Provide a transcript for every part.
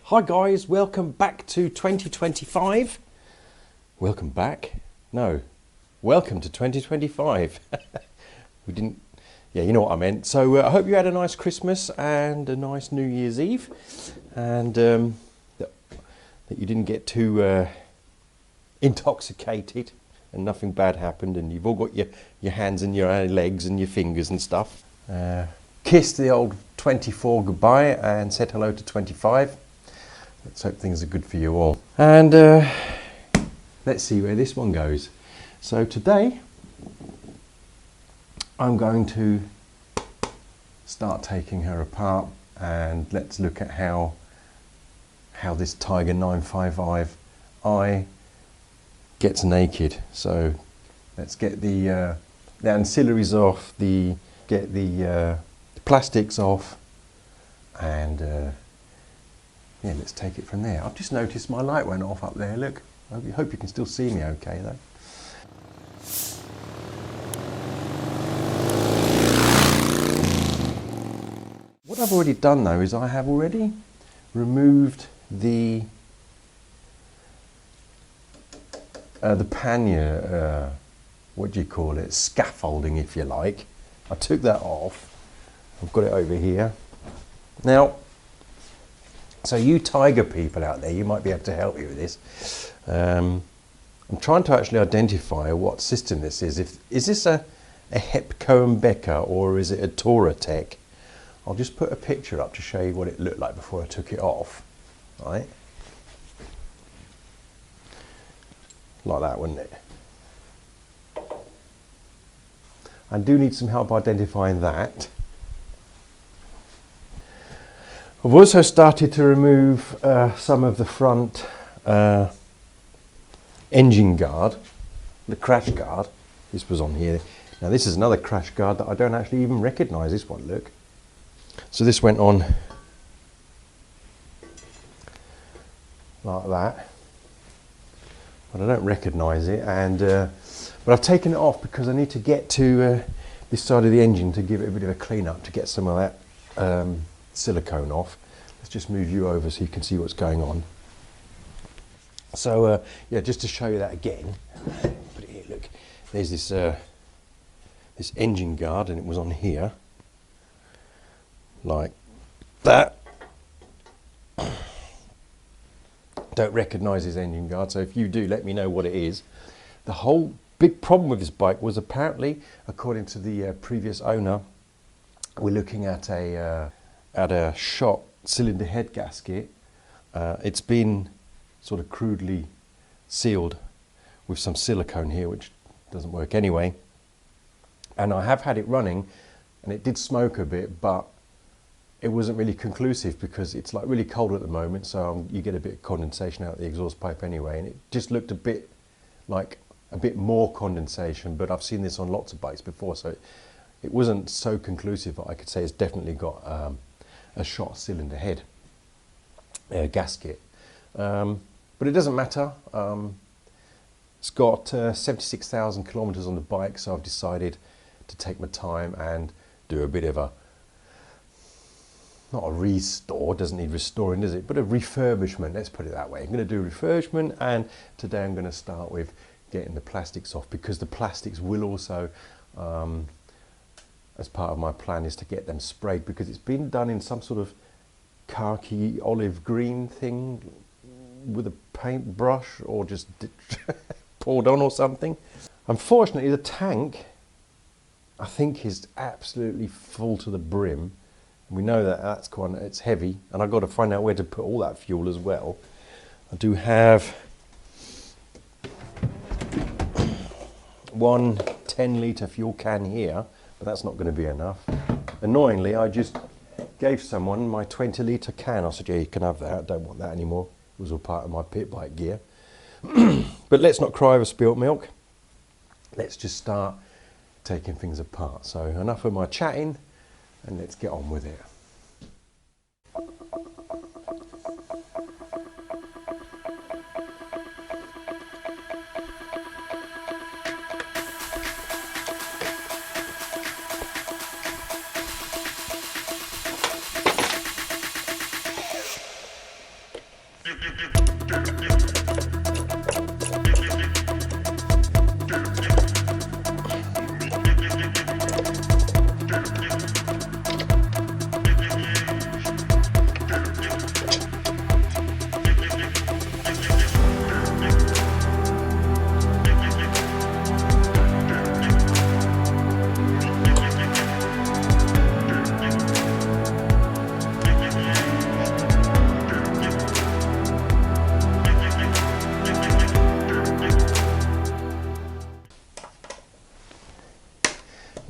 Hi guys, welcome back to 2025. Welcome back? No, welcome to 2025. We didn't, yeah, you know what I meant. So I hope you had a nice Christmas and a nice New Year's Eve, and that you didn't get too intoxicated and nothing bad happened, and you've all got your hands and your legs and your fingers and stuff. Kissed the old 24 goodbye and said hello to 25. Let's hope things are good for you all. And let's see where this one goes. So today, I'm going to start taking her apart, and let's look at how this Tiger 955i gets naked. So let's get the ancillaries off, get the plastics off, and yeah, let's take it from there. I've just noticed my light went off up there, look. I hope you can still see me okay though. What I've already done though is I have already removed the pannier, what do you call it, scaffolding if you like. I took that off. I've got it over here. Now, so you Tiger people out there, you might be able to help me with this. I'm trying to actually identify what system this is. Is this a Hepco and Becker, or is it a Toratech? I'll just put a picture up to show you what it looked like before I took it off. Right? Like that, wouldn't it? I do need some help identifying that. I've also started to remove some of the front engine guard, the crash guard. This was on here. Now this is another crash guard that I don't actually even recognise. This one, look. So this went on like that, but I don't recognise it. And but I've taken it off because I need to get to this side of the engine to give it a bit of a clean up to get some of that silicone off. Let's just move you over so you can see what's going on. So yeah, just to show you that again, put it here, look, there's this this engine guard, and it was on here like that. Don't recognise this engine guard, so if you do, let me know what it is. The whole big problem with this bike was, apparently, according to the previous owner, we're looking at a shot cylinder head gasket. It's been sort of crudely sealed with some silicone here, which doesn't work anyway. And I have had it running, and it did smoke a bit, but it wasn't really conclusive because it's like really cold at the moment, so you get a bit of condensation out of the exhaust pipe anyway, and it just looked a bit like a bit more condensation. But I've seen this on lots of bikes before, so it wasn't so conclusive that I could say it's definitely got a shot cylinder head gasket. But it doesn't matter. It's got 76,000 kilometers on the bike, so I've decided to take my time and do a bit of a, not a restore, doesn't need restoring, does it? But a refurbishment, let's put it that way. I'm going to do a refurbishment, and today I'm going to start with getting the plastics off, because the plastics will also, as part of my plan, is to get them sprayed, because it's been done in some sort of khaki olive green thing with a paintbrush, or just poured on or something. Unfortunately, the tank, I think, is absolutely full to the brim. We know that it's heavy, and I've got to find out where to put all that fuel as well. I do have one 10-litre fuel can here, but that's not going to be enough. Annoyingly, I just gave someone my 20-litre can. I said, yeah, you can have that, I don't want that anymore. It was all part of my pit bike gear. But let's not cry over spilt milk. Let's just start taking things apart. So enough of my chatting, and let's get on with it.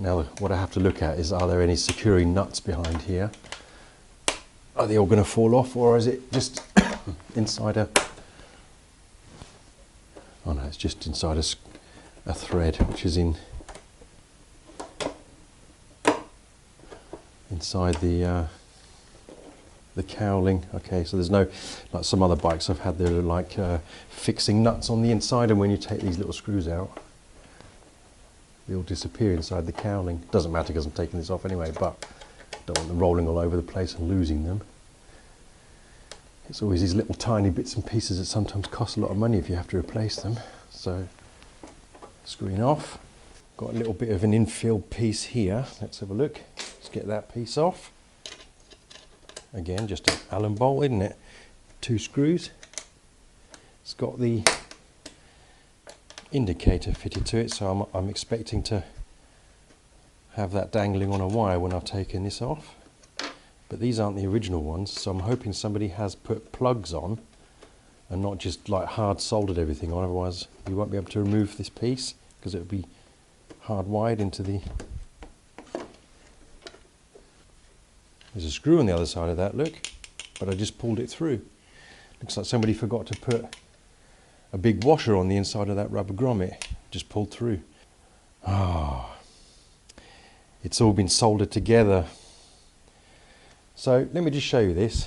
Now what I have to look at is, are there any securing nuts behind here? Are they all going to fall off, or is it just inside a... Oh no, it's just inside a thread which is inside the cowling. Okay, so there's no, like some other bikes I've had, they're like fixing nuts on the inside, and when you take these little screws out, they all disappear inside the cowling. Doesn't matter because I'm taking this off anyway, but don't want them rolling all over the place and losing them. It's always these little tiny bits and pieces that sometimes cost a lot of money if you have to replace them. So, screwing off. Got a little bit of an infill piece here. Let's have a look. Let's get that piece off. Again, just an Allen bolt, isn't it? 2 screws. It's got the indicator fitted to it, so I'm expecting to have that dangling on a wire when I've taken this off. But these aren't the original ones, so I'm hoping somebody has put plugs on and not just like hard soldered everything on, otherwise you won't be able to remove this piece because it would be hardwired into the... There's a screw on the other side of that, look, but I just pulled it through. Looks like somebody forgot to put a big washer on the inside of that rubber grommet. Just pulled through. Ah, it's all been soldered together. So let me just show you this.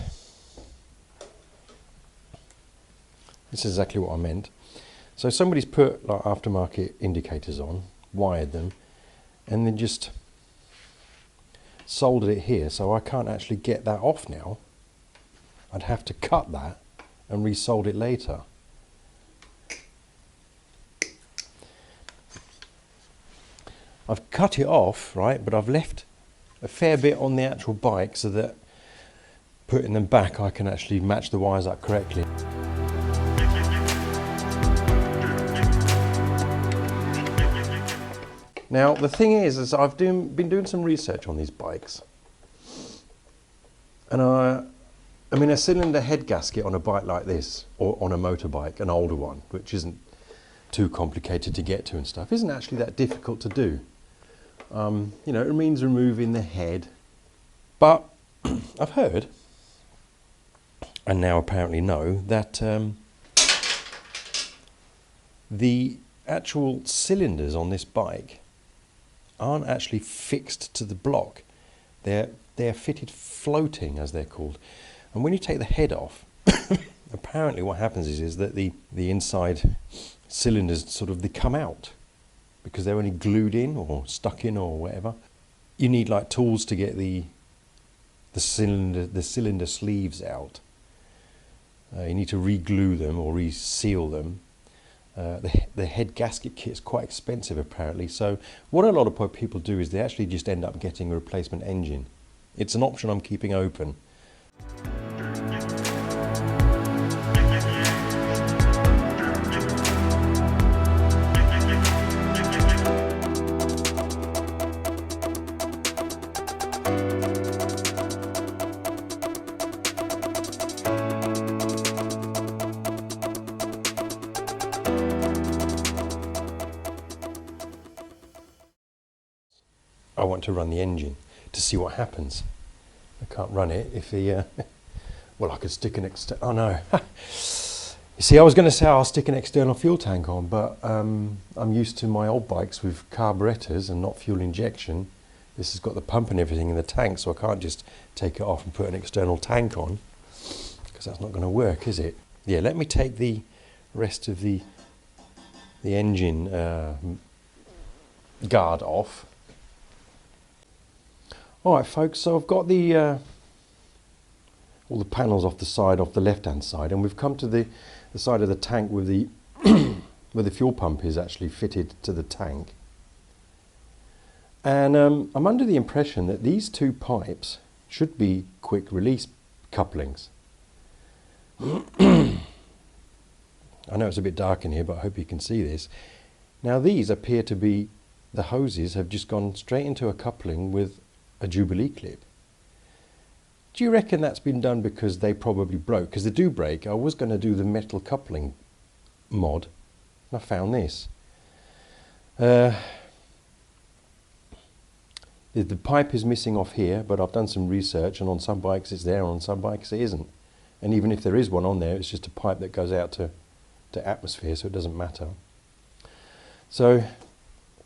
This is exactly what I meant. So somebody's put like aftermarket indicators on, wired them, and then just soldered it here, so I can't actually get that off now. I'd have to cut that and resolder it later. I've cut it off, right, but I've left a fair bit on the actual bike so that putting them back I can actually match the wires up correctly. Now the thing is I've been doing some research on these bikes, and I mean a cylinder head gasket on a bike like this, or on a motorbike, an older one, which isn't too complicated to get to and stuff, isn't actually that difficult to do. You know, it means removing the head, but I've heard, and now apparently know, that the actual cylinders on this bike aren't actually fixed to the block. They're fitted floating, as they're called. And when you take the head off, apparently what happens is that the inside cylinders sort of, they come out because they're only glued in or stuck in or whatever. You need like tools to get the cylinder sleeves out. You need to re-glue them or re-seal them. The head gasket kit is quite expensive apparently, so what a lot of people do is they actually just end up getting a replacement engine. It's an option I'm keeping open. I want to run the engine to see what happens. I can't run it if the, well, I could stick an external, oh no. You see, I was going to say I'll stick an external fuel tank on, but I'm used to my old bikes with carburetors and not fuel injection. This has got the pump and everything in the tank, so I can't just take it off and put an external tank on, because that's not going to work, is it? Yeah, let me take the rest of the engine guard off. Alright folks, so I've got the all the panels off the side, off the left-hand side, and we've come to the side of the tank with the where the fuel pump is actually fitted to the tank. And I'm under the impression that these two pipes should be quick release couplings. I know it's a bit dark in here, but I hope you can see this. Now these appear to be, the hoses have just gone straight into a coupling with a Jubilee clip. Do you reckon that's been done because they probably broke? Because they do break. I was going to do the metal coupling mod, and I found this. The pipe is missing off here, but I've done some research, and on some bikes it's there, and on some bikes it isn't. And even if there is one on there, it's just a pipe that goes out to atmosphere, so it doesn't matter. So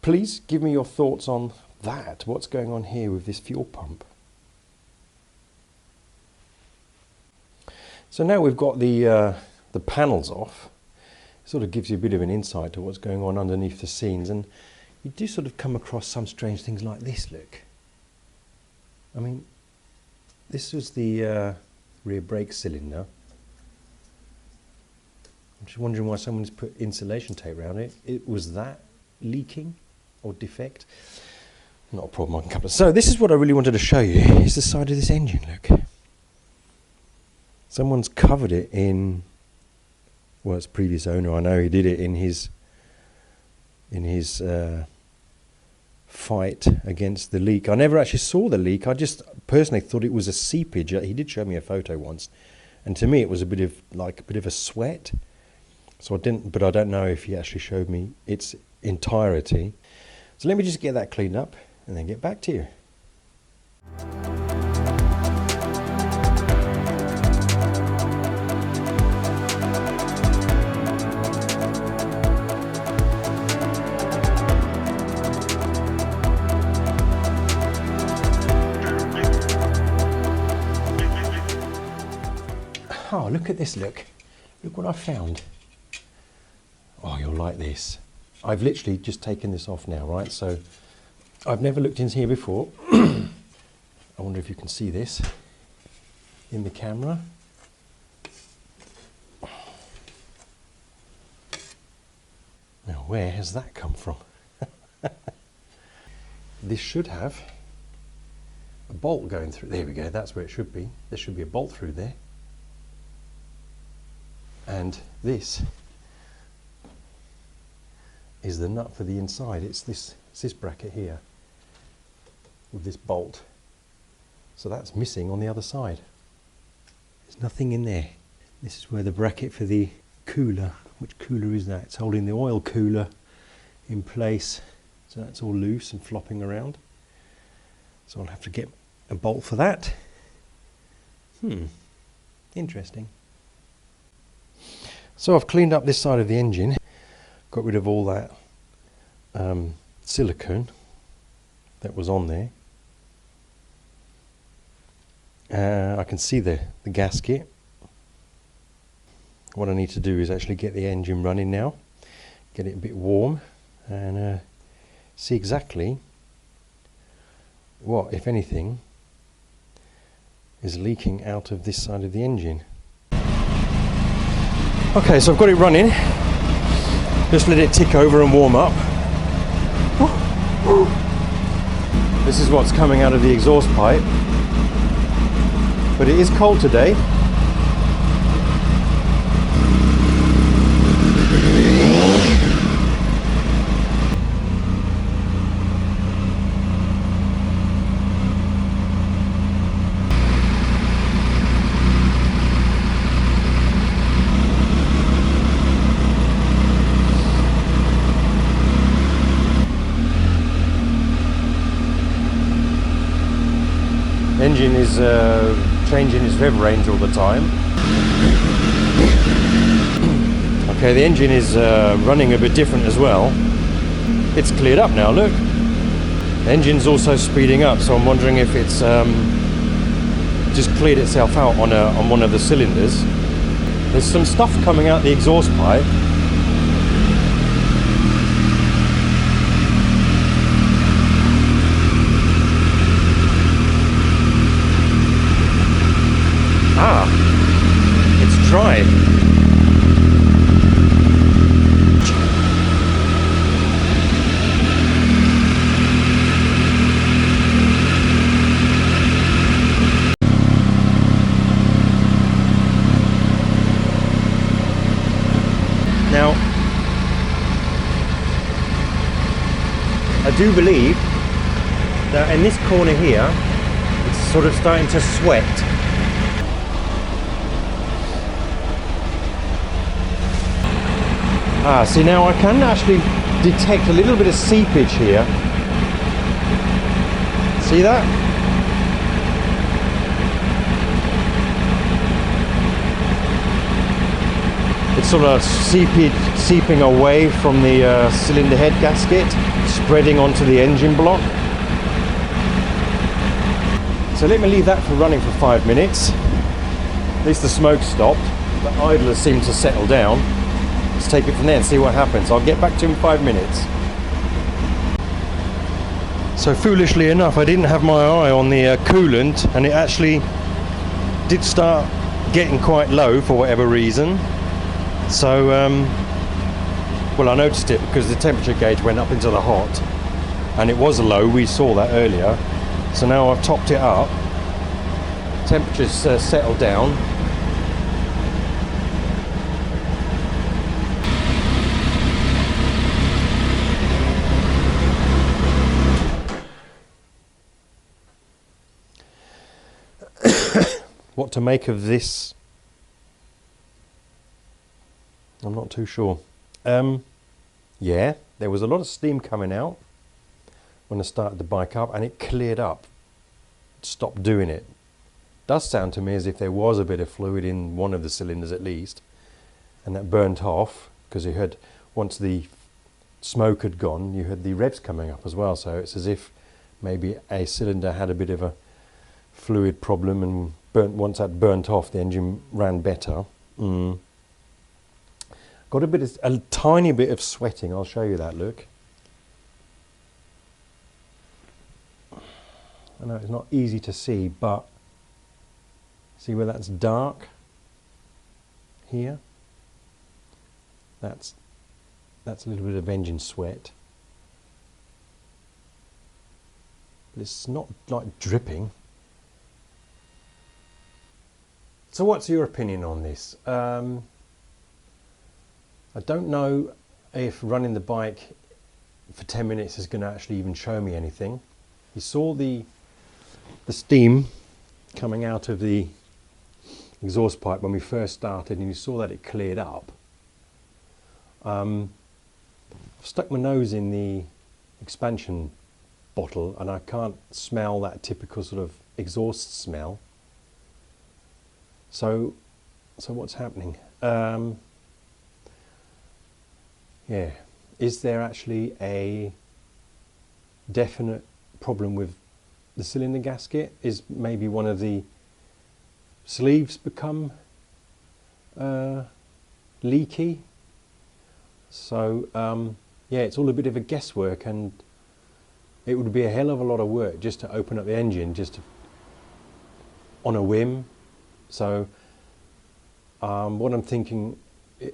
please give me your thoughts on that. What's going on here with this fuel pump? So now we've got the panels off. It sort of gives you a bit of an insight to what's going on underneath the scenes, and you do sort of come across some strange things like this, look. I mean, this was the rear brake cylinder. I'm just wondering why someone's put insulation tape around it. Was that leaking or defect? Not a problem, I can couple it. So this is what I really wanted to show you, is the side of this engine, look. Someone's covered it in, well, its previous owner, I know he did it in his fight against the leak. I never actually saw the leak. I just personally thought it was a seepage. He did show me a photo once, and to me it was a bit of a sweat. So I didn't, but I don't know if he actually showed me its entirety. So let me just get that cleaned up and then get back to you. Oh, look at this, look. Look what I found. Oh, you'll like this. I've literally just taken this off now, right? So I've never looked in here before. I wonder if you can see this in the camera. Now, where has that come from? This should have a bolt going through. There we go, that's where it should be. There should be a bolt through there. And this is the nut for the inside. It's this bracket here with this bolt. So that's missing on the other side. There's nothing in there. This is where the bracket for the cooler, which cooler is that? It's holding the oil cooler in place. So that's all loose and flopping around. So I'll have to get a bolt for that. Interesting. So I've cleaned up this side of the engine, got rid of all that silicone that was on there. I can see the gasket. What I need to do is actually get the engine running now, get it a bit warm, and see exactly what, if anything, is leaking out of this side of the engine. Okay, so I've got it running. Just let it tick over and warm up. This is what's coming out of the exhaust pipe. But it is cold today. Engine is changing its rev range all the time. Okay, the engine is running a bit different as well. It's cleared up now, look. The engine's also speeding up, so I'm wondering if it's just cleared itself out on one of the cylinders. There's some stuff coming out the exhaust pipe. Ah, it's dry. Now, I do believe that in this corner here, it's sort of starting to sweat. Ah, see, now I can actually detect a little bit of seepage here. See that? It's sort of seeping away from the cylinder head gasket, spreading onto the engine block. So let me leave that for running for 5 minutes. At least the smoke stopped. The idler seemed to settle down. Let's take it from there and see what happens. I'll get back to you in 5 minutes. So foolishly enough, I didn't have my eye on the coolant, and it actually did start getting quite low for whatever reason. So, well, I noticed it because the temperature gauge went up into the hot, and it was low. We saw that earlier. So now I've topped it up. Temperature's settled down. What to make of this? I'm not too sure. Yeah, there was a lot of steam coming out when I started the bike up, and it cleared up. It stopped doing it. Does sound to me as if there was a bit of fluid in one of the cylinders at least, and that burnt off because you heard, once the smoke had gone, you heard the revs coming up as well. So it's as if maybe a cylinder had a bit of a fluid problem, and once that burnt off, the engine ran better. Got a tiny bit of sweating. I'll show you that. Look. I know it's not easy to see, but see where that's dark here? That's a little bit of engine sweat. But it's not like dripping. So what's your opinion on this? I don't know if running the bike for 10 minutes is going to actually even show me anything. You saw the steam coming out of the exhaust pipe when we first started, and you saw that it cleared up. I've stuck my nose in the expansion bottle, and I can't smell that typical sort of exhaust smell. So what's happening? Yeah, is there actually a definite problem with the cylinder gasket? Is maybe one of the sleeves become leaky? So yeah, it's all a bit of a guesswork, and it would be a hell of a lot of work just to open up the engine on a whim. So what I'm thinking,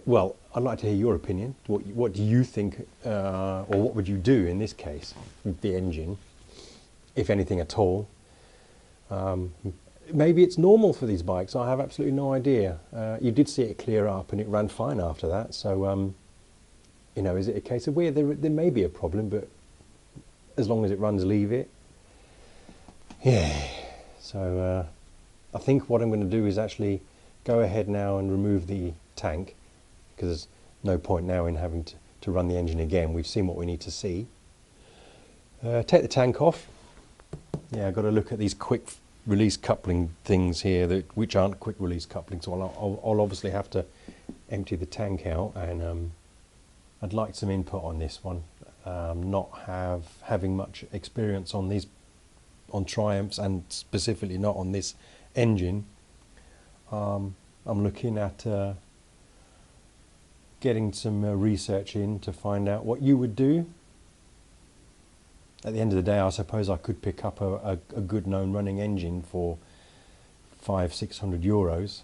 well, I'd like to hear your opinion. What do you think, or what would you do in this case with the engine, if anything at all? Maybe it's normal for these bikes. I have absolutely no idea. You did see it clear up, and it ran fine after that. So, you know, is it a case of where there may be a problem, but as long as it runs, leave it? Yeah. So I think what I'm going to do is actually go ahead now and remove the tank, because there's no point now in having to run the engine again. We've seen what we need to see. Take the tank off. Yeah, I've got to look at these quick release coupling things here, which aren't quick release couplings, so I'll obviously have to empty the tank out, and I'd like some input on this one. Not having much experience on these, on Triumphs, and specifically not on this engine. I'm looking at getting some research in to find out what you would do. At the end of the day, I suppose I could pick up a good known running engine for €500-600,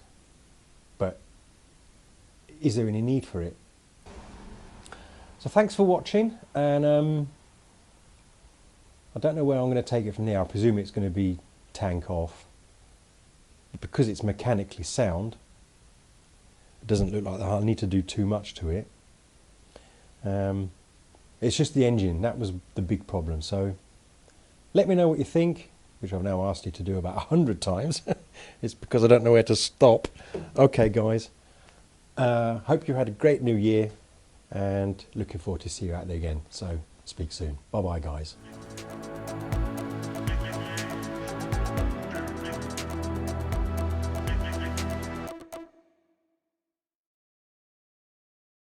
but is there any need for it? So thanks for watching, and I don't know where I'm going to take it from there. I presume it's going to be tank off. Because it's mechanically sound, it doesn't look like I'll need to do too much to it. It's just the engine, that was the big problem. So let me know what you think, which I've now asked you to do about 100 times. It's because I don't know where to stop. Okay guys, hope you had a great new year, and looking forward to see you out there again. So speak soon. Bye bye guys.